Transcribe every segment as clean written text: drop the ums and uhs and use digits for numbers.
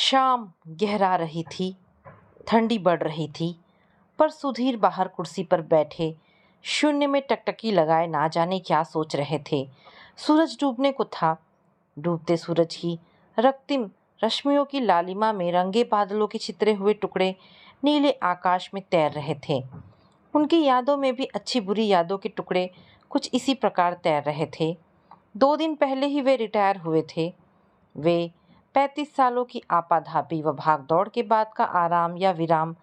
शाम गहरा रही थी, ठंडी बढ़ रही थी, पर सुधीर बाहर कुर्सी पर बैठे शून्य में टकटकी लगाए ना जाने क्या सोच रहे थे। सूरज डूबने को था। डूबते सूरज की रक्तिम रश्मियों की लालिमा में रंगे बादलों के छितरे हुए टुकड़े नीले आकाश में तैर रहे थे। उनकी यादों में भी अच्छी बुरी यादों के टुकड़े कुछ इसी प्रकार तैर रहे थे। 2 दिन पहले ही वे रिटायर हुए थे। वे 35 सालों की आपाधापी व भागदौड़ के बाद का आराम या विराम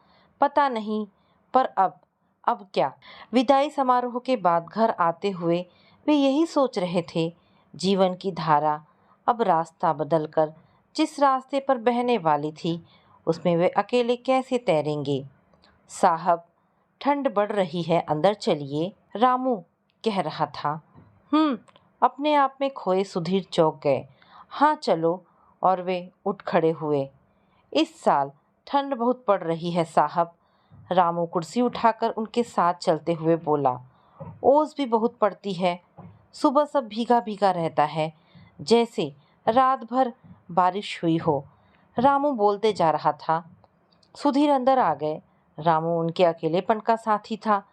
पता नहीं, पर अब क्या। विदाई समारोह के बाद घर आते हुए वे यही सोच रहे थे, जीवन की धारा अब रास्ता बदलकर जिस रास्ते पर बहने वाली थी उसमें वे अकेले कैसे तैरेंगे। साहब, ठंड बढ़ रही है, अंदर चलिए, रामू कह रहा था। अपने आप में खोए सुधीर चौंक गए। हाँ चलो, और वे उठ खड़े हुए। इस साल ठंड बहुत पड़ रही है साहब, रामू कुर्सी उठाकर उनके साथ चलते हुए बोला। ओस भी बहुत पड़ती है, सुबह सब भीगा भीगा रहता है, जैसे रात भर बारिश हुई हो। रामू बोलते जा रहा था। सुधीर अंदर आ गए। रामू उनके अकेलेपन का साथी था।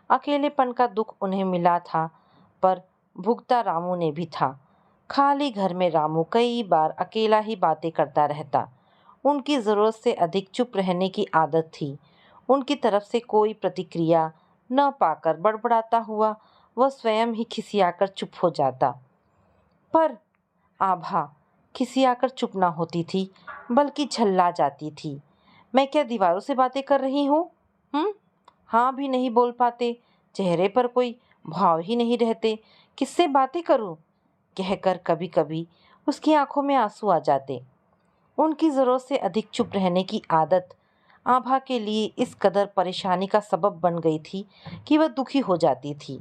अकेलेपन का दुख उन्हें मिला था, पर भुगता रामू ने भी था। खाली घर में रामू कई बार अकेला ही बातें करता रहता। उनकी ज़रूरत से अधिक चुप रहने की आदत थी। उनकी तरफ से कोई प्रतिक्रिया न पाकर बड़बड़ाता हुआ वह स्वयं ही खिसियाकर चुप हो जाता। पर आभा खिसियाकर चुप ना होती थी, बल्कि झल्ला जाती थी। मैं क्या दीवारों से बातें कर रही हूँ? हाँ भी नहीं बोल पाते, चेहरे पर कोई भाव ही नहीं रहते, किससे बातें करूँ? कहकर कभी कभी उसकी आंखों में आंसू आ जाते। उनकी ज़रूरत से अधिक चुप रहने की आदत आभा के लिए इस कदर परेशानी का सबब बन गई थी कि वह दुखी हो जाती थी।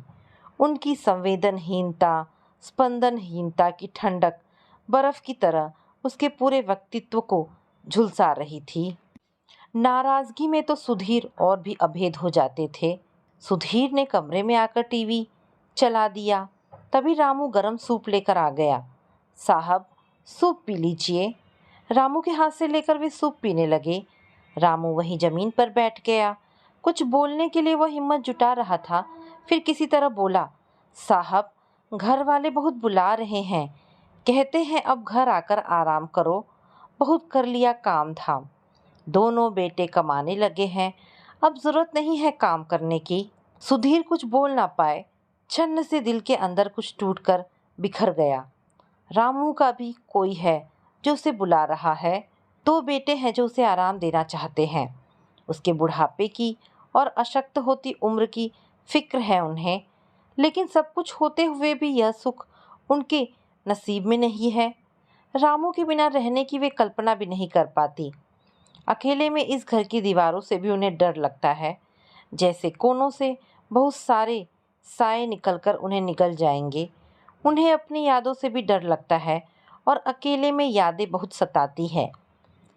उनकी संवेदनहीनता, स्पंदनहीनता की ठंडक बर्फ की तरह उसके पूरे व्यक्तित्व को झुलसा रही थी। नाराज़गी में तो सुधीर और भी अभेद हो जाते थे। सुधीर ने कमरे में आकर टीवी चला दिया। तभी रामू गरम सूप लेकर आ गया। साहब, सूप पी लीजिए। रामू के हाथ से लेकर वे सूप पीने लगे। रामू वहीं जमीन पर बैठ गया। कुछ बोलने के लिए वह हिम्मत जुटा रहा था, फिर किसी तरह बोला। साहब, घर वाले बहुत बुला रहे हैं, कहते हैं अब घर आकर आराम करो, बहुत कर लिया काम धाम। दोनों बेटे कमाने लगे हैं, अब जरूरत नहीं है काम करने की। सुधीर कुछ बोल ना पाए। छन्न से दिल के अंदर कुछ टूटकर बिखर गया। रामू का भी कोई है जो उसे बुला रहा है। 2 बेटे हैं जो उसे आराम देना चाहते हैं। उसके बुढ़ापे की और अशक्त होती उम्र की फिक्र है उन्हें, लेकिन सब कुछ होते हुए भी यह सुख उनके नसीब में नहीं है। रामू के बिना रहने की वे कल्पना भी नहीं कर पाती। अकेले में इस घर की दीवारों से भी उन्हें डर लगता है, जैसे कोनों से बहुत सारे साए निकलकर उन्हें निगल जाएंगे। उन्हें अपनी यादों से भी डर लगता है और अकेले में यादें बहुत सताती हैं।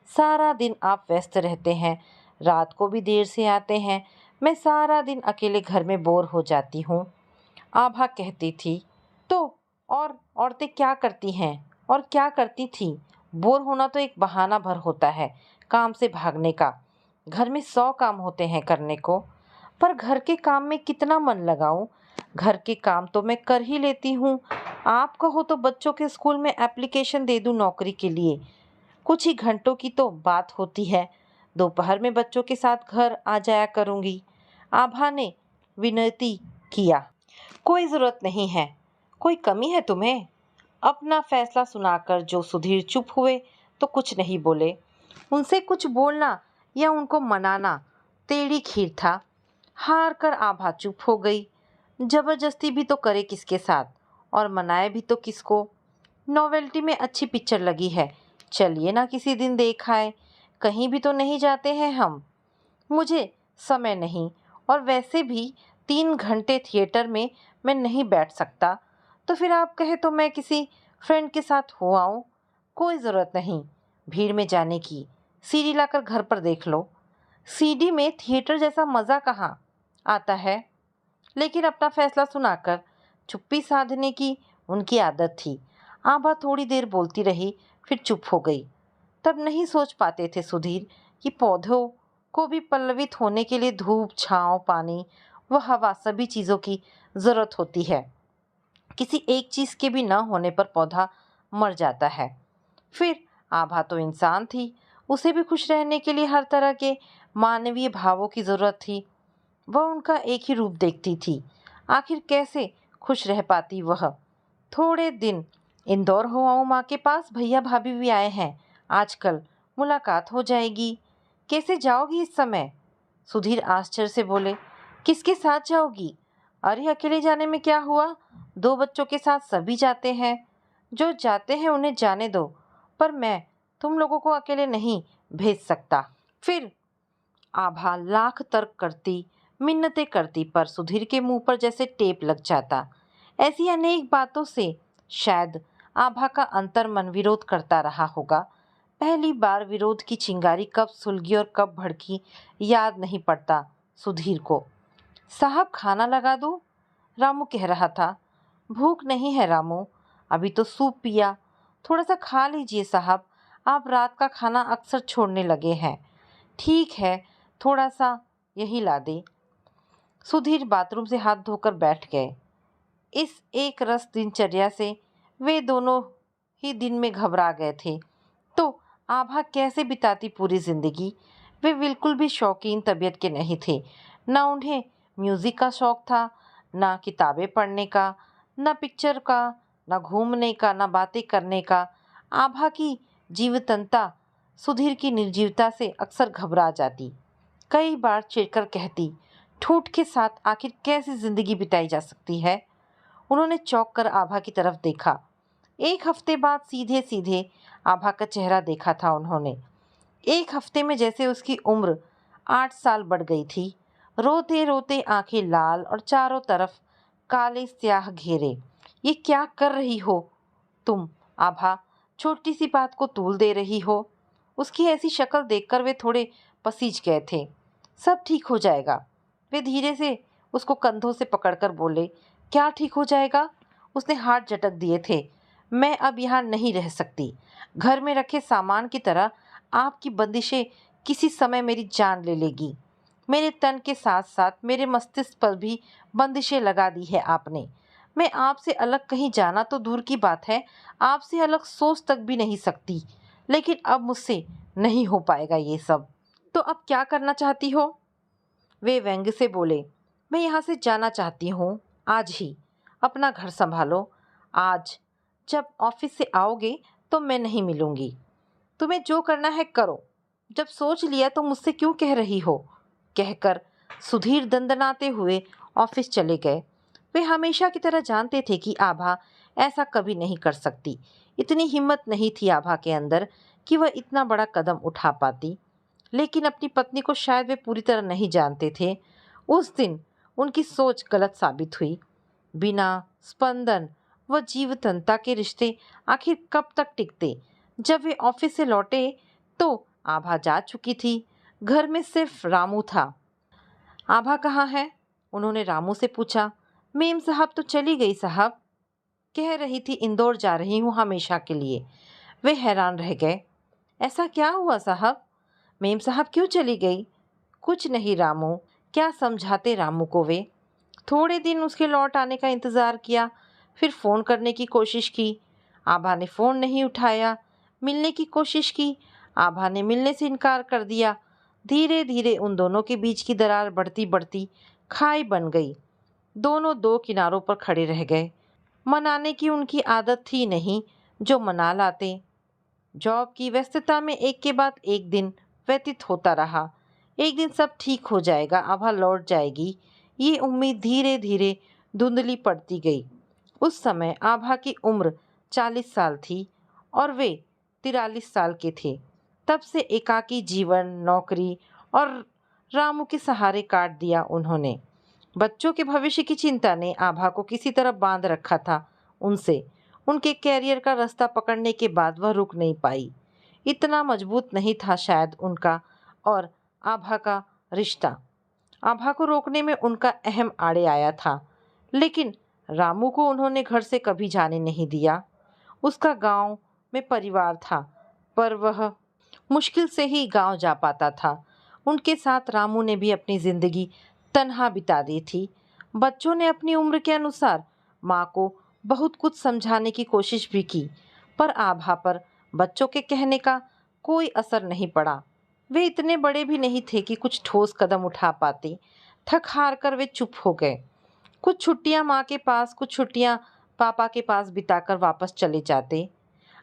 सारा दिन आप व्यस्त रहते हैं, रात को भी देर से आते हैं, मैं सारा दिन अकेले घर में बोर हो जाती हूँ, आभा कहती थी। तो और औरतें क्या करती हैं और क्या करती थी? बोर होना तो एक बहाना भर होता है काम से भागने का। घर में 100 काम होते हैं करने को, पर घर के काम में कितना मन लगाऊं? घर के काम तो मैं कर ही लेती हूँ। आप कहो तो बच्चों के स्कूल में एप्लीकेशन दे दूं नौकरी के लिए। कुछ ही घंटों की तो बात होती है, दोपहर में बच्चों के साथ घर आ जाया करूँगी। आभा ने विनती किया। कोई ज़रूरत नहीं है, कोई कमी है तुम्हें? अपना फैसला सुनाकर जो सुधीर चुप हुए तो कुछ नहीं बोले। उनसे कुछ बोलना या उनको मनाना टेढ़ी खीर था। हार कर आभा चुप हो गई। जबरदस्ती भी तो करे किसके साथ, और मनाए भी तो किसको? नोवेल्टी में अच्छी पिक्चर लगी है, चलिए ना किसी दिन देख आए। कहीं भी तो नहीं जाते हैं हम। मुझे समय नहीं, और वैसे भी 3 घंटे थिएटर में मैं नहीं बैठ सकता। तो फिर आप कहे तो मैं किसी फ्रेंड के साथ हो आऊँ। कोई ज़रूरत नहीं भीड़ में जाने की, सीडी लाकर घर पर देख लो। सीडी में थिएटर जैसा मज़ा कहाँ आता है? लेकिन अपना फैसला सुनाकर चुप्पी साधने की उनकी आदत थी। आभा थोड़ी देर बोलती रही, फिर चुप हो गई। तब नहीं सोच पाते थे सुधीर कि पौधों को भी पल्लवित होने के लिए धूप, छांव, पानी व हवा सभी चीज़ों की ज़रूरत होती है। किसी एक चीज़ के भी न होने पर पौधा मर जाता है। फिर आभा तो इंसान थी, उसे भी खुश रहने के लिए हर तरह के मानवीय भावों की ज़रूरत थी। वह उनका एक ही रूप देखती थी। आखिर कैसे खुश रह पाती वह? थोड़े दिन इंदौर हो आऊँ माँ के पास, भैया भाभी भी आए हैं आजकल, मुलाकात हो जाएगी। कैसे जाओगी इस समय? सुधीर आश्चर्य से बोले। किसके साथ जाओगी? अरे अकेले जाने में क्या हुआ? 2 बच्चों के साथ सभी जाते हैं। जो जाते हैं उन्हें जाने दो, पर मैं तुम लोगों को अकेले नहीं भेज सकता। फिर आभा लाख तर्क करती, मिन्नतें करती, पर सुधीर के मुंह पर जैसे टेप लग जाता। ऐसी अनेक बातों से शायद आभा का अंतर्मन विरोध करता रहा होगा। पहली बार विरोध की चिंगारी कब सुलगी और कब भड़की याद नहीं पड़ता सुधीर को। साहब खाना लगा दूं? रामू कह रहा था। भूख नहीं है रामू, अभी तो सूप पिया, थोड़ा सा खा लीजिए साहब, आप रात का खाना अक्सर छोड़ने लगे हैं। ठीक है, थोड़ा सा यही ला दे। सुधीर बाथरूम से हाथ धोकर बैठ गए। इस एक रस दिनचर्या से वे दोनों ही दिन में घबरा गए थे। तो आभा कैसे बिताती पूरी जिंदगी? वे बिल्कुल भी शौकीन तबीयत के नहीं थे। न उन्हें म्यूजिक का शौक था, न किताबें पढ़ने का, न पिक्चर का, न घूमने का, न बातें करने का। आभा की जीवंतता सुधीर की निर्जीवता से अक्सर घबरा जाती। कई बार चिढ़कर कहती, ठूठ के साथ आखिर कैसी जिंदगी बिताई जा सकती है? उन्होंने चौंक कर आभा की तरफ देखा। 1 हफ्ते बाद सीधे सीधे आभा का चेहरा देखा था उन्होंने। 1 हफ्ते में जैसे उसकी उम्र 8 साल बढ़ गई थी। रोते रोते आंखें लाल और चारों तरफ काले स्याह घेरे। ये क्या कर रही हो तुम आभा? छोटी सी बात को तूल दे रही हो। उसकी ऐसी शक्ल देखकर वे थोड़े पसीज गए थे। सब ठीक हो जाएगा। वे धीरे से उसको कंधों से पकड़कर बोले। क्या ठीक हो जाएगा? उसने हाथ झटक दिए थे। मैं अब यहाँ नहीं रह सकती। घर में रखे सामान की तरह आपकी बंदिशें किसी समय मेरी जान ले लेगी। मेरे तन के साथ साथ मेरे मस्तिष्क पर भी बंदिशें लगा दी है आपने। मैं आपसे अलग कहीं जाना तो दूर की बात है, आपसे अलग सोच तक भी नहीं सकती। लेकिन अब मुझसे नहीं हो पाएगा ये सब। तो अब क्या करना चाहती हो? वे व्यंग्य से बोले। मैं यहाँ से जाना चाहती हूँ, आज ही। अपना घर संभालो। आज जब ऑफिस से आओगे तो मैं नहीं मिलूंगी। तुम्हें जो करना है करो। जब सोच लिया तो मुझसे क्यों कह रही हो? कहकर सुधीर दंदनाते हुए ऑफिस चले गए। वे हमेशा की तरह जानते थे कि आभा ऐसा कभी नहीं कर सकती। इतनी हिम्मत नहीं थी आभा के अंदर कि वह इतना बड़ा कदम उठा पाती। लेकिन अपनी पत्नी को शायद वे पूरी तरह नहीं जानते थे। उस दिन उनकी सोच गलत साबित हुई। बिना स्पंदन व जीवंतता के रिश्ते आखिर कब तक टिकते? जब वे ऑफिस से लौटे तो आभा जा चुकी थी। घर में सिर्फ रामू था। आभा कहाँ है? उन्होंने रामू से पूछा। मेम साहब तो चली गई साहब। कह रही थी इंदौर जा रही हूँ हमेशा के लिए। वे हैरान रह गए। ऐसा क्या हुआ साहब? मेम साहब क्यों चली गई? कुछ नहीं रामू। क्या समझाते रामू को वे? थोड़े दिन उसके लौट आने का इंतज़ार किया, फिर फ़ोन करने की कोशिश की। आभा ने फ़ोन नहीं उठाया। मिलने की कोशिश की, आभा ने मिलने से इनकार कर दिया। धीरे धीरे उन दोनों के बीच की दरार बढ़ती बढ़ती खाई बन गई। दोनों 2 किनारों पर खड़े रह गए। मनाने की उनकी आदत थी नहीं, जो मना लाते। जॉब की व्यस्तता में एक के बाद एक दिन व्यतीत होता रहा। एक दिन सब ठीक हो जाएगा, आभा लौट जाएगी, ये उम्मीद धीरे धीरे धुंधली पड़ती गई। उस समय आभा की उम्र 40 साल थी और वे 43 साल के थे। तब से एकाकी जीवन, नौकरी और रामू के सहारे काट दिया उन्होंने। बच्चों के भविष्य की चिंता ने आभा को किसी तरह बांध रखा था उनसे। उनके कैरियर का रास्ता पकड़ने के बाद वह रुक नहीं पाई। इतना मजबूत नहीं था शायद उनका और आभा का रिश्ता। आभा को रोकने में उनका अहम आड़े आया था। लेकिन रामू को उन्होंने घर से कभी जाने नहीं दिया। उसका गांव में परिवार था, पर वह मुश्किल से ही गांव जा पाता था। उनके साथ रामू ने भी अपनी जिंदगी तन्हा बिता दी थी। बच्चों ने अपनी उम्र के अनुसार माँ को बहुत कुछ समझाने की कोशिश भी की, पर आभा पर बच्चों के कहने का कोई असर नहीं पड़ा। वे इतने बड़े भी नहीं थे कि कुछ ठोस कदम उठा पाते। थक हार कर वे चुप हो गए। कुछ छुट्टियां माँ के पास, कुछ छुट्टियां पापा के पास बिताकर वापस चले जाते।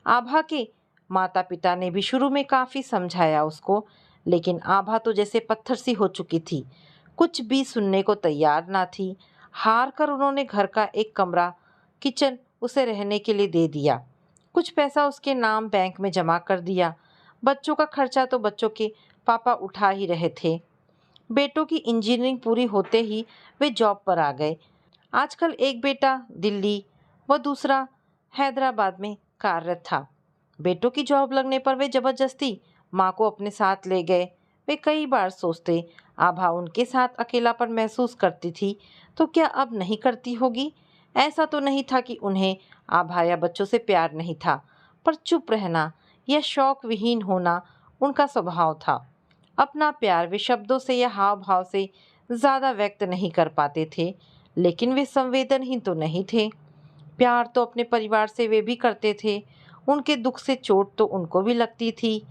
आभा के माता पिता ने भी शुरू में काफी समझाया उसको, लेकिन आभा तो जैसे पत्थर सी हो चुकी थी, कुछ भी सुनने को तैयार ना थी। हार कर उन्होंने घर का एक कमरा, किचन उसे रहने के लिए दे दिया। कुछ पैसा उसके नाम बैंक में जमा कर दिया। बच्चों का खर्चा तो बच्चों के पापा उठा ही रहे थे। बेटों की इंजीनियरिंग पूरी होते ही वे जॉब पर आ गए। आजकल एक बेटा दिल्ली व दूसरा हैदराबाद में कार्यरत था। बेटों की जॉब लगने पर वे जबरदस्ती माँ को अपने साथ ले गए। वे कई बार सोचते, आभा उनके साथ अकेलापन महसूस करती थी तो क्या अब नहीं करती होगी। ऐसा तो नहीं था कि उन्हें आभा या बच्चों से प्यार नहीं था, पर चुप रहना या शौक विहीन होना उनका स्वभाव था। अपना प्यार वे शब्दों से या हाव भाव से ज़्यादा व्यक्त नहीं कर पाते थे, लेकिन वे संवेदनहीन तो नहीं थे। प्यार तो अपने परिवार से वे भी करते थे। उनके दुख से चोट तो उनको भी लगती थी।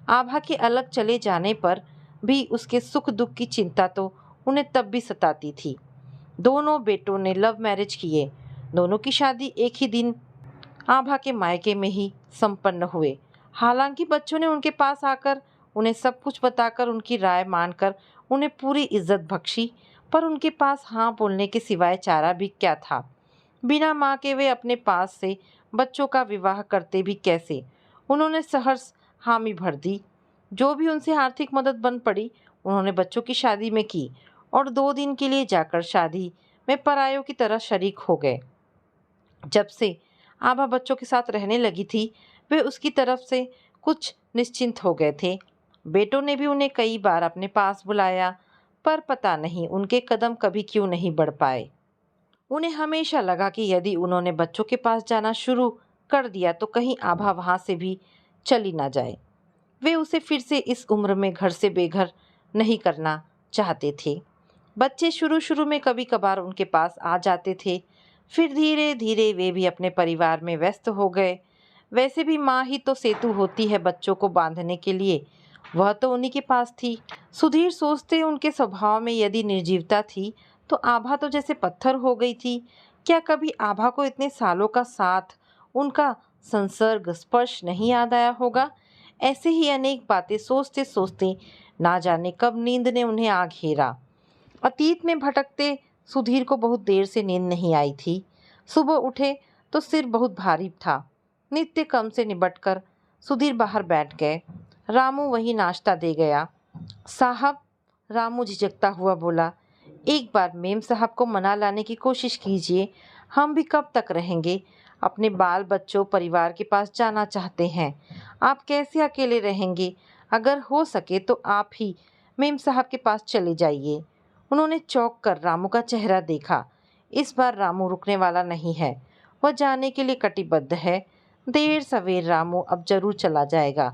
आभा के अलग चले जाने पर भी उसके सुख दुख की चिंता तो उन्हें तब भी सताती थी। दोनों बेटों ने लव मैरिज किए। दोनों की शादी एक ही दिन आभा के मायके में ही संपन्न हुए। हालांकि बच्चों ने उनके पास आकर उन्हें सब कुछ बताकर उनकी राय मानकर उन्हें पूरी इज्जत बख्शी, पर उनके पास हाँ बोलने के सिवाय चारा भी क्या था। बिना माँ के वे अपने पास से बच्चों का विवाह करते भी कैसे। उन्होंने सहर्ष हामी भर दी। जो भी उनसे आर्थिक मदद बन पड़ी उन्होंने बच्चों की शादी में की, और 2 दिन के लिए जाकर शादी में परायों की तरह शरीक हो गए। जब से आभा बच्चों के साथ रहने लगी थी, वे उसकी तरफ से कुछ निश्चिंत हो गए थे। बेटों ने भी उन्हें कई बार अपने पास बुलाया, पर पता नहीं उनके कदम कभी क्यों नहीं बढ़ पाए। उन्हें हमेशा लगा कि यदि उन्होंने बच्चों के पास जाना शुरू कर दिया तो कहीं आभा वहाँ से भी चली ना जाए। वे उसे फिर से इस उम्र में घर से बेघर नहीं करना चाहते थे। बच्चे शुरू शुरू में कभी कभार उनके पास आ जाते थे, फिर धीरे धीरे वे भी अपने परिवार में व्यस्त हो गए। वैसे भी माँ ही तो सेतु होती है बच्चों को बांधने के लिए, वह तो उन्हीं के पास थी। सुधीर सोचते उनके स्वभाव में यदि निर्जीवता थी तो आभा तो जैसे पत्थर हो गई थी। क्या कभी आभा को इतने सालों का साथ, उनका संसर्ग स्पर्श नहीं याद आया होगा। ऐसे ही अनेक बातें सोचते सोचते ना जाने कब नींद ने उन्हें आ घेरा। अतीत में भटकते सुधीर को बहुत देर से नींद नहीं आई थी। सुबह उठे तो सिर बहुत भारी था। नित्य कर्म से निबटकर सुधीर बाहर बैठ गए। रामू वही नाश्ता दे गया। साहब, रामू झिझकता हुआ बोला, एक बार मेम साहब को मना लाने की कोशिश कीजिए। हम भी कब तक रहेंगे, अपने बाल बच्चों परिवार के पास जाना चाहते हैं। आप कैसे अकेले रहेंगे। अगर हो सके तो आप ही मेम साहब के पास चले जाइए। उन्होंने चौंक कर रामू का चेहरा देखा। इस बार रामू रुकने वाला नहीं है, वह जाने के लिए कटिबद्ध है। देर सवेर रामू अब जरूर चला जाएगा।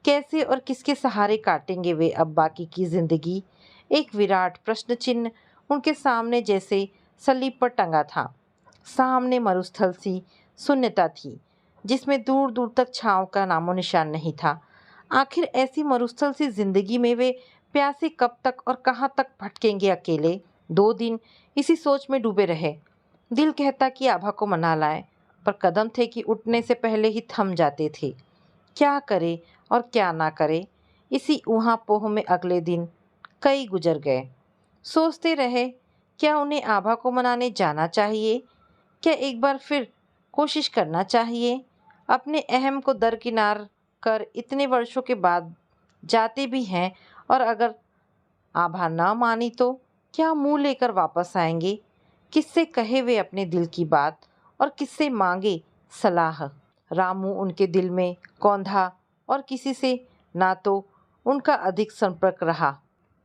कैसे और किसके सहारे काटेंगे वे अब बाकी की जिंदगी। एक विराट प्रश्न चिन्ह उनके सामने जैसे सलीब पर टंगा था। सामने मरुस्थल सी शून्यता थी, जिसमें दूर दूर तक छांव का नामो निशान नहीं था। आखिर ऐसी मरुस्थल सी जिंदगी में वे प्यासे कब तक और कहाँ तक भटकेंगे अकेले। 2 दिन इसी सोच में डूबे रहे। दिल कहता कि आभा को मना लाए, पर कदम थे कि उठने से पहले ही थम जाते थे। क्या करे और क्या ना करे, इसी ऊहा पोह में अगले दिन कई गुजर गए। सोचते रहे, क्या उन्हें आभा को मनाने जाना चाहिए, क्या एक बार फिर कोशिश करना चाहिए। अपने अहम को दरकिनार कर इतने वर्षों के बाद जाते भी हैं, और अगर आभा ना मानी तो क्या मुंह लेकर वापस आएंगे। किससे कहे वे अपने दिल की बात और किससे मांगे सलाह। रामू उनके दिल में कौंधा और किसी से ना तो उनका अधिक संपर्क रहा।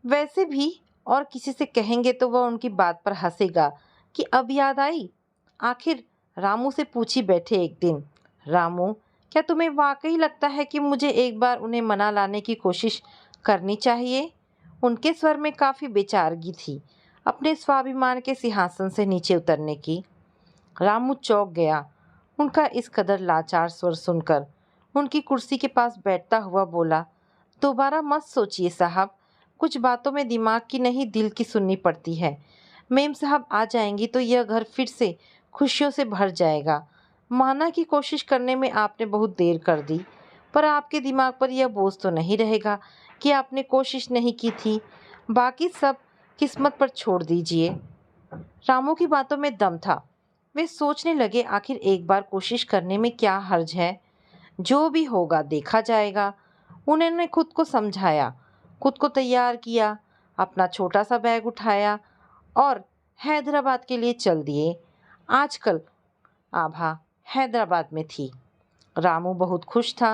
वैसे भी और किसी से कहेंगे तो वह उनकी बात पर हंसेगा कि अब याद आई। आखिर रामू से पूछी बैठे एक दिन, रामू, क्या तुम्हें वाकई लगता है कि मुझे एक बार उन्हें मना लाने की कोशिश करनी चाहिए? उनके स्वर में काफ़ी बेचारगी थी, अपने स्वाभिमान के सिंहासन से नीचे उतरने की। रामू चौंक गया, उनका इस कदर लाचार स्वर सुनकर। उनकी कुर्सी के पास बैठता हुआ बोला, दोबारा मत सोचिए साहब, कुछ बातों में दिमाग की नहीं दिल की सुननी पड़ती है। मेम साहब आ जाएंगी तो यह घर फिर से खुशियों से भर जाएगा। माना कि कोशिश करने में आपने बहुत देर कर दी, पर आपके दिमाग पर यह बोझ तो नहीं रहेगा कि आपने कोशिश नहीं की थी। बाकी सब किस्मत पर छोड़ दीजिए। रामू की बातों में दम था। वे सोचने लगे, आखिर एक बार कोशिश करने में क्या हर्ज है। जो भी होगा देखा जाएगा। उन्होंने खुद को समझाया, खुद को तैयार किया, अपना छोटा सा बैग उठाया और हैदराबाद के लिए चल दिए। आजकल आभा हैदराबाद में थी। रामू बहुत खुश था।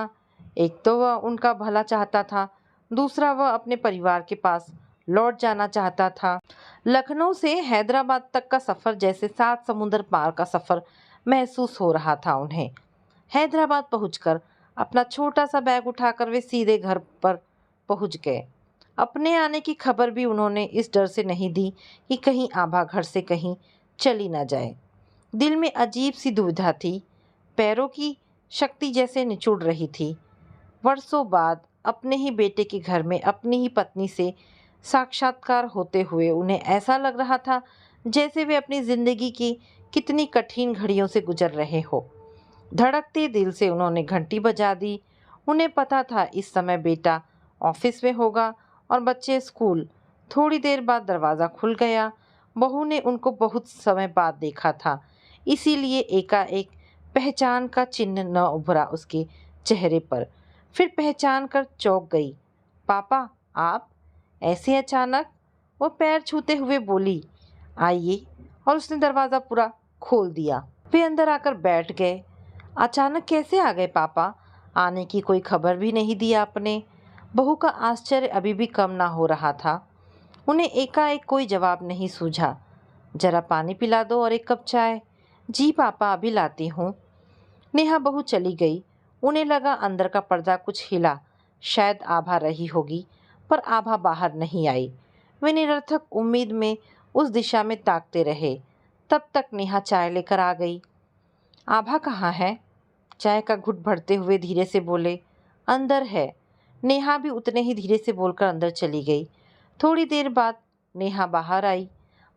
एक तो वह उनका भला चाहता था, दूसरा वह अपने परिवार के पास लौट जाना चाहता था। लखनऊ से हैदराबाद तक का सफ़र जैसे 7 समुंदर पार का सफ़र महसूस हो रहा था उन्हें। हैदराबाद पहुंचकर अपना छोटा सा बैग उठाकर वे सीधे घर पर पहुंच गए। अपने आने की खबर भी उन्होंने इस डर से नहीं दी कि कहीं आभा घर से कहीं चली ना जाए। दिल में अजीब सी दुविधा थी, पैरों की शक्ति जैसे निचुड़ रही थी। वर्षों बाद अपने ही बेटे के घर में अपनी ही पत्नी से साक्षात्कार होते हुए उन्हें ऐसा लग रहा था जैसे वे अपनी जिंदगी की कितनी कठिन घड़ियों से गुजर रहे हो। धड़कते दिल से उन्होंने घंटी बजा दी। उन्हें पता था इस समय बेटा ऑफिस में होगा और बच्चे स्कूल। थोड़ी देर बाद दरवाज़ा खुल गया। बहू ने उनको बहुत समय बाद देखा था, इसीलिए एकाएक पहचान का चिन्ह न उभरा उसके चेहरे पर। फिर पहचान कर चौंक गई। पापा आप ऐसे अचानक? वो पैर छूते हुए बोली, आइए, और उसने दरवाज़ा पूरा खोल दिया। वे अंदर आकर बैठ गए। अचानक कैसे आ गए पापा? आने की कोई खबर भी नहीं दी आपने। बहू का आश्चर्य अभी भी कम ना हो रहा था। उन्हें एकाएक कोई जवाब नहीं सूझा। जरा पानी पिला दो और एक कप चाय। जी पापा अभी लाती हूँ। नेहा बहू चली गई। उन्हें लगा अंदर का पर्दा कुछ हिला, शायद आभा रही होगी, पर आभा बाहर नहीं आई। वे निरर्थक उम्मीद में उस दिशा में ताकते रहे। तब तक नेहा चाय लेकर आ गई। आभा कहाँ है? चाय का घुट भरते हुए धीरे से बोले, अंदर है। नेहा भी उतने ही धीरे से बोलकर अंदर चली गई। थोड़ी देर बाद नेहा बाहर आई।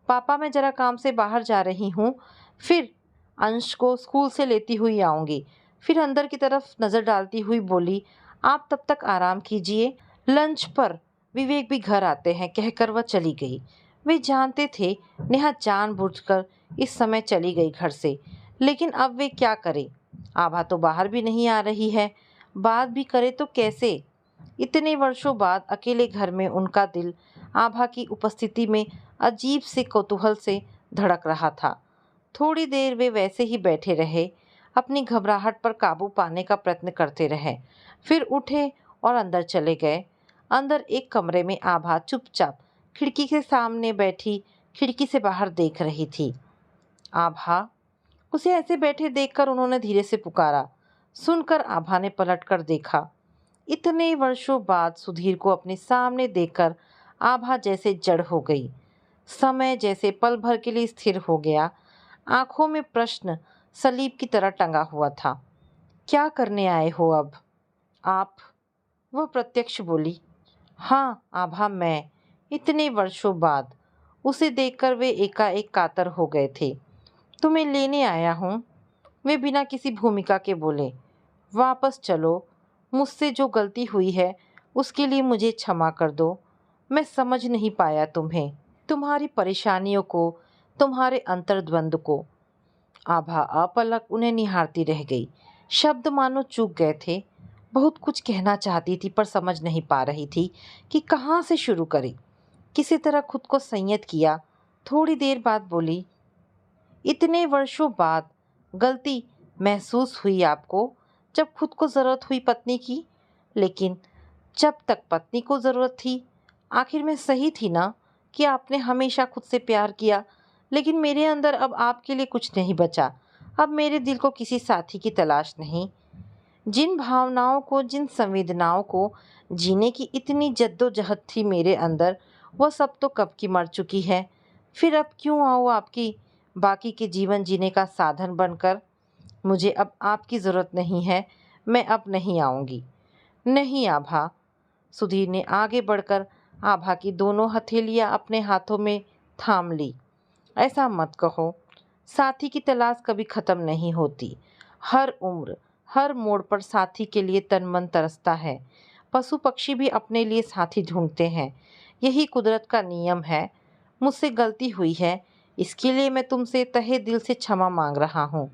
पापा मैं जरा काम से बाहर जा रही हूँ, फिर अंश को स्कूल से लेती हुई आऊँगी। फिर अंदर की तरफ नज़र डालती हुई बोली, आप तब तक आराम कीजिए, लंच पर विवेक भी घर आते हैं, कहकर वह चली गई। वे जानते थे नेहा जानबूझकर इस समय चली गई घर से, लेकिन अब वे क्या करें? आभा तो बाहर भी नहीं आ रही है, बात भी करे तो कैसे? इतने वर्षों बाद अकेले घर में उनका दिल आभा की उपस्थिति में अजीब से कौतूहल से धड़क रहा था। थोड़ी देर वे वैसे ही बैठे रहे, अपनी घबराहट पर काबू पाने का प्रयत्न करते रहे। फिर उठे और अंदर चले गए। अंदर एक कमरे में आभा चुपचाप खिड़की के सामने बैठी खिड़की से बाहर देख रही थी। आभा? उसे ऐसे बैठे देखकर उन्होंने धीरे से पुकारा। सुनकर आभा ने पलटकर देखा। इतने वर्षों बाद सुधीर को अपने सामने देखकर आभा जैसे जड़ हो गई। समय जैसे पल भर के लिए स्थिर हो गया। आंखों में प्रश्न सलीब की तरह टंगा हुआ था। क्या करने आए हो अब? आप? वह प्रत्यक्ष बोली। हाँ आभा, मैं। इतने वर्षों बाद। उसे देखकर वे एकाएक कातर हो गए थे। तुम्हें लेने आया हूँ, वे बिना किसी भूमिका के बोले। वापस चलो, मुझसे जो गलती हुई है उसके लिए मुझे क्षमा कर दो। मैं समझ नहीं पाया तुम्हें, तुम्हारी परेशानियों को, तुम्हारे अंतर्द्वंद को। आभा अपलक उन्हें निहारती रह गई। शब्द मानो चूक गए थे। बहुत कुछ कहना चाहती थी पर समझ नहीं पा रही थी कि कहाँ से शुरू करे। किसी तरह खुद को संयत किया। थोड़ी देर बाद बोली, इतने वर्षों बाद गलती महसूस हुई आपको जब खुद को ज़रूरत हुई पत्नी की, लेकिन जब तक पत्नी को ज़रूरत थी, आखिर में सही थी ना कि आपने हमेशा खुद से प्यार किया। लेकिन मेरे अंदर अब आपके लिए कुछ नहीं बचा। अब मेरे दिल को किसी साथी की तलाश नहीं। जिन भावनाओं को, जिन संवेदनाओं को जीने की इतनी जद्दोजहद थी मेरे अंदर, वह सब तो कब की मर चुकी है। फिर अब क्यों आऊँ आपकी बाकी के जीवन जीने का साधन बनकर? मुझे अब आपकी ज़रूरत नहीं है, मैं अब नहीं आऊँगी। नहीं आभा। सुधीर ने आगे बढ़कर आभा की दोनों हथेलियां अपने हाथों में थाम ली। ऐसा मत कहो, साथी की तलाश कभी खत्म नहीं होती। हर उम्र, हर मोड़ पर साथी के लिए तन मन तरसता है। पशु पक्षी भी अपने लिए साथी ढूंढते हैं। यही कुदरत का नियम है। मुझसे गलती हुई है, इसके लिए मैं तुमसे तहे दिल से क्षमा मांग रहा हूँ।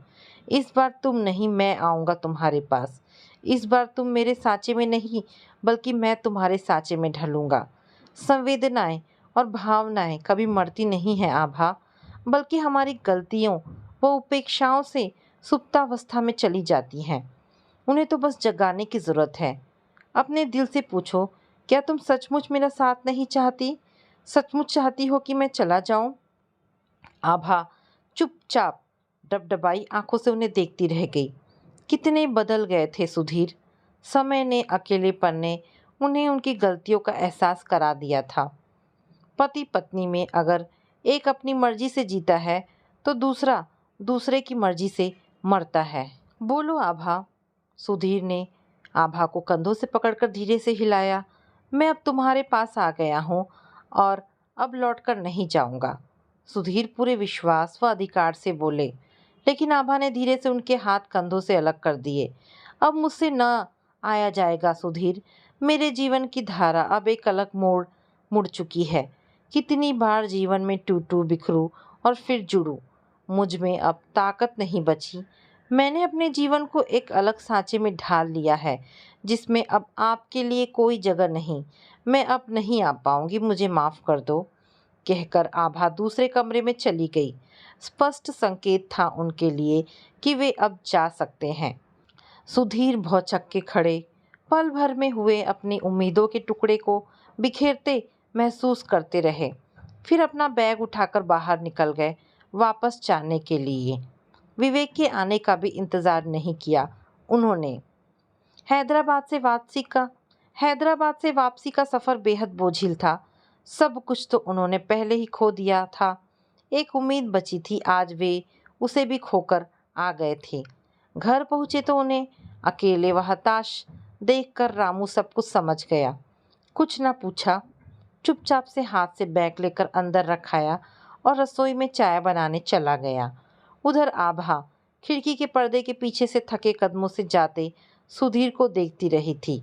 इस बार तुम नहीं, मैं आऊँगा तुम्हारे पास। इस बार तुम मेरे साँचे में नहीं, बल्कि मैं तुम्हारे साँचे में ढलूँगा। संवेदनाएं और भावनाएं कभी मरती नहीं हैं आभा, बल्कि हमारी गलतियों व उपेक्षाओं से सुप्तावस्था में चली जाती हैं। उन्हें तो बस जगाने की ज़रूरत है। अपने दिल से पूछो, क्या तुम सचमुच मेरा साथ नहीं चाहती? सचमुच चाहती हो कि मैं चला जाऊं? आभा चुपचाप डबडबाई आंखों से उन्हें देखती रह गई। कितने बदल गए थे सुधीर। समय ने, अकेलेपन ने उन्हें उनकी गलतियों का एहसास करा दिया था। पति पत्नी में अगर एक अपनी मर्जी से जीता है तो दूसरा दूसरे की मर्जी से मरता है। बोलो आभा। सुधीर ने आभा को कंधों से पकड़कर धीरे से हिलाया। मैं अब तुम्हारे पास आ गया हूँ और अब लौटकर नहीं जाऊँगा। सुधीर पूरे विश्वास व अधिकार से बोले, लेकिन आभा ने धीरे से उनके हाथ कंधों से अलग कर दिए। अब मुझसे न आया जाएगा सुधीर। मेरे जीवन की धारा अब एक अलग मोड़ मुड़ चुकी है। कितनी बार जीवन में टूटूं, बिखरूं और फिर जुड़ूं। मुझ में अब ताकत नहीं बची। मैंने अपने जीवन को एक अलग सांचे में ढाल लिया है, जिसमें अब आपके लिए कोई जगह नहीं। मैं अब नहीं आ पाऊंगी, मुझे माफ़ कर दो। कहकर आभा दूसरे कमरे में चली गई। स्पष्ट संकेत था उनके लिए कि वे अब जा सकते हैं। सुधीर भौचक्के के खड़े, पल भर में हुए अपनी उम्मीदों के टुकड़े को बिखेरते महसूस करते रहे। फिर अपना बैग उठाकर बाहर निकल गए, वापस जाने के लिए। विवेक के आने का भी इंतज़ार नहीं किया उन्होंने। हैदराबाद से वापसी का सफ़र बेहद बोझिल था। सब कुछ तो उन्होंने पहले ही खो दिया था। एक उम्मीद बची थी, आज वे उसे भी खोकर आ गए थे। घर पहुँचे तो उन्हें अकेले व हताश देखकर रामू सब कुछ समझ गया। कुछ न पूछा, चुपचाप से हाथ से बैग लेकर अंदर रखाया और रसोई में चाय बनाने चला गया। उधर आभा खिड़की के पर्दे के पीछे से थके कदमों से जाते सुधीर को देखती रही थी।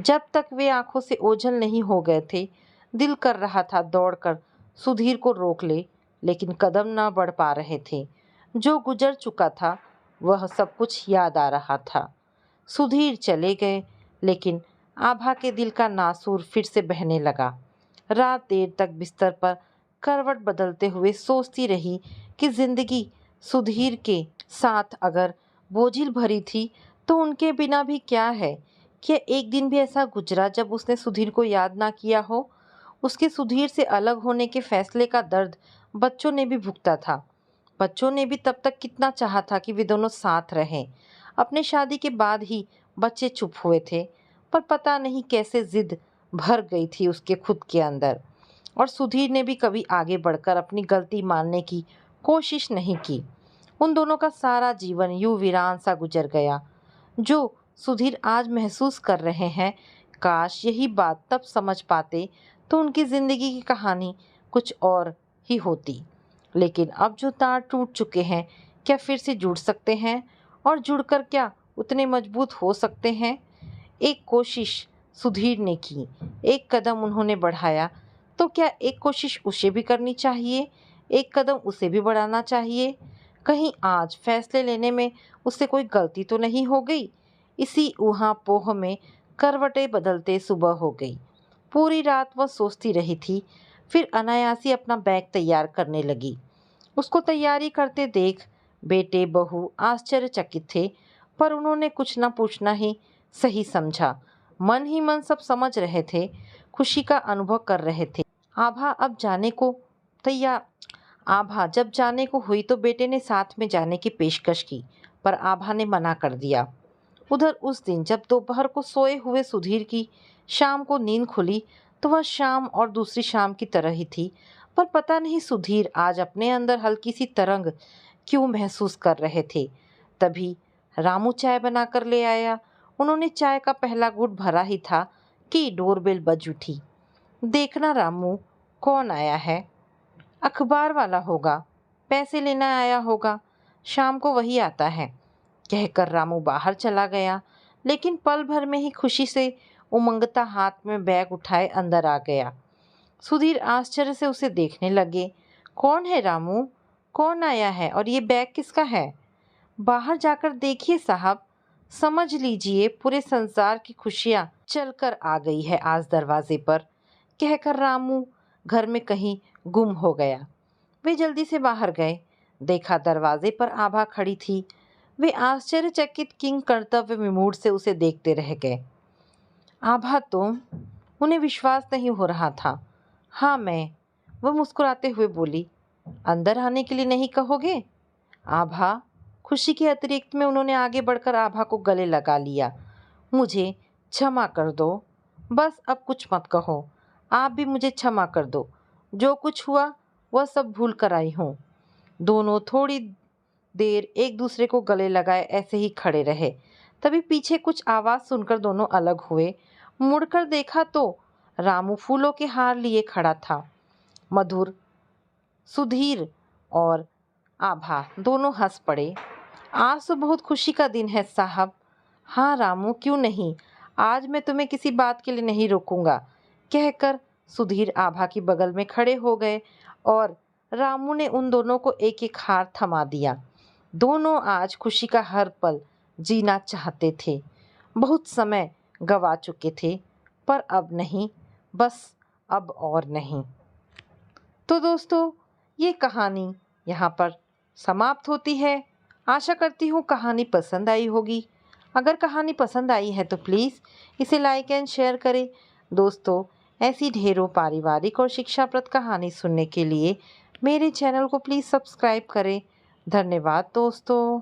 जब तक वे आंखों से ओझल नहीं हो गए थे, दिल कर रहा था दौड़कर सुधीर को रोक ले, लेकिन कदम न बढ़ पा रहे थे। जो गुजर चुका था वह सब कुछ याद आ रहा था। सुधीर चले गए, लेकिन आभा के दिल का नासूर फिर से बहने लगा। रात देर तक बिस्तर पर करवट बदलते हुए सोचती रही कि जिंदगी सुधीर के साथ अगर बोझिल भरी थी तो उनके बिना भी क्या है। क्या एक दिन भी ऐसा गुजरा जब उसने सुधीर को याद ना किया हो? उसके सुधीर से अलग होने के फैसले का दर्द बच्चों ने भी भुगता था। बच्चों ने भी तब तक कितना चाहा था कि वे दोनों साथ रहें। अपने शादी के बाद ही बच्चे चुप हुए थे, पर पता नहीं कैसे जिद भर गई थी उसके खुद के अंदर। और सुधीर ने भी कभी आगे बढ़कर अपनी गलती मानने की कोशिश नहीं की। उन दोनों का सारा जीवन यूं वीरान सा गुजर गया। जो सुधीर आज महसूस कर रहे हैं, काश यही बात तब समझ पाते तो उनकी ज़िंदगी की कहानी कुछ और ही होती। लेकिन अब जो तार टूट चुके हैं, क्या फिर से जुड़ सकते हैं? और जुड़कर क्या उतने मजबूत हो सकते हैं? एक कोशिश सुधीर ने की, एक कदम उन्होंने बढ़ाया, तो क्या एक कोशिश उसे भी करनी चाहिए? एक कदम उसे भी बढ़ाना चाहिए? कहीं आज फैसले लेने में उससे कोई गलती तो नहीं हो गई? इसी ऊहा-पोह में करवटें बदलते सुबह हो गई। पूरी रात वह सोचती रही थी, फिर अनायासी अपना बैग तैयार करने लगी। उसको तैयारी करते देख बेटे बहू आश्चर्यचकित थे, पर उन्होंने कुछ न पूछना ही सही समझा। मन ही मन सब समझ रहे थे, खुशी का अनुभव कर रहे थे। आभा अब जाने को तैयार आभा जब जाने को हुई तो बेटे ने साथ में जाने की पेशकश की, पर आभा ने मना कर दिया। उधर उस दिन जब दोपहर को सोए हुए सुधीर की शाम को नींद खुली तो वह शाम और दूसरी शाम की तरह ही थी। पर पता नहीं सुधीर आज अपने अंदर हल्की सी तरंग क्यों महसूस कर रहे थे। तभी रामू चाय बनाकर ले आया। उन्होंने चाय का पहला घूंट भरा ही था कि डोरबेल बज उठी। देखना रामू, कौन आया है? अखबार वाला होगा, पैसे लेना आया होगा, शाम को वही आता है, कहकर रामू बाहर चला गया। लेकिन पल भर में ही खुशी से उमंगता हाथ में बैग उठाए अंदर आ गया। सुधीर आश्चर्य से उसे देखने लगे। कौन है रामू? कौन आया है और ये बैग किसका है? बाहर जाकर देखिए साहब, समझ लीजिए पूरे संसार की खुशियाँ चलकर आ गई है आज दरवाजे पर, कहकर रामू घर में कहीं गुम हो गया। वे जल्दी से बाहर गए। देखा दरवाजे पर आभा खड़ी थी। वे आश्चर्यचकित किंग कर्तव्य विमूढ़ से उसे देखते रह गए। आभा तुम? उन्हें विश्वास नहीं हो रहा था। हाँ मैं, वह मुस्कुराते हुए बोली। अंदर आने के लिए नहीं कहोगे? आभा, खुशी के अतिरिक्त में उन्होंने आगे बढ़कर आभा को गले लगा लिया। मुझे क्षमा कर दो, बस अब कुछ मत कहो। आप भी मुझे क्षमा कर दो, जो कुछ हुआ वह सब भूल कर आई हूँ। दोनों थोड़ी देर एक दूसरे को गले लगाए ऐसे ही खड़े रहे। तभी पीछे कुछ आवाज़ सुनकर दोनों अलग हुए। मुड़कर देखा तो रामू फूलों के हार लिए खड़ा था। मधुर, सुधीर और आभा दोनों हंस पड़े। आज तो बहुत खुशी का दिन है साहब। हाँ रामू, क्यों नहीं, आज मैं तुम्हें किसी बात के लिए नहीं रोकूंगा, कहकर सुधीर आभा की बगल में खड़े हो गए और रामू ने उन दोनों को एक एक हार थमा दिया। दोनों आज खुशी का हर पल जीना चाहते थे। बहुत समय गवा चुके थे, पर अब नहीं, बस अब और नहीं। तो दोस्तों, ये कहानी यहाँ पर समाप्त होती है। आशा करती हूँ कहानी पसंद आई होगी। अगर कहानी पसंद आई है तो प्लीज़ इसे लाइक एंड शेयर करें। दोस्तों, ऐसी ढेरों पारिवारिक और शिक्षाप्रद कहानी सुनने के लिए मेरे चैनल को प्लीज़ सब्सक्राइब करें। धन्यवाद दोस्तों।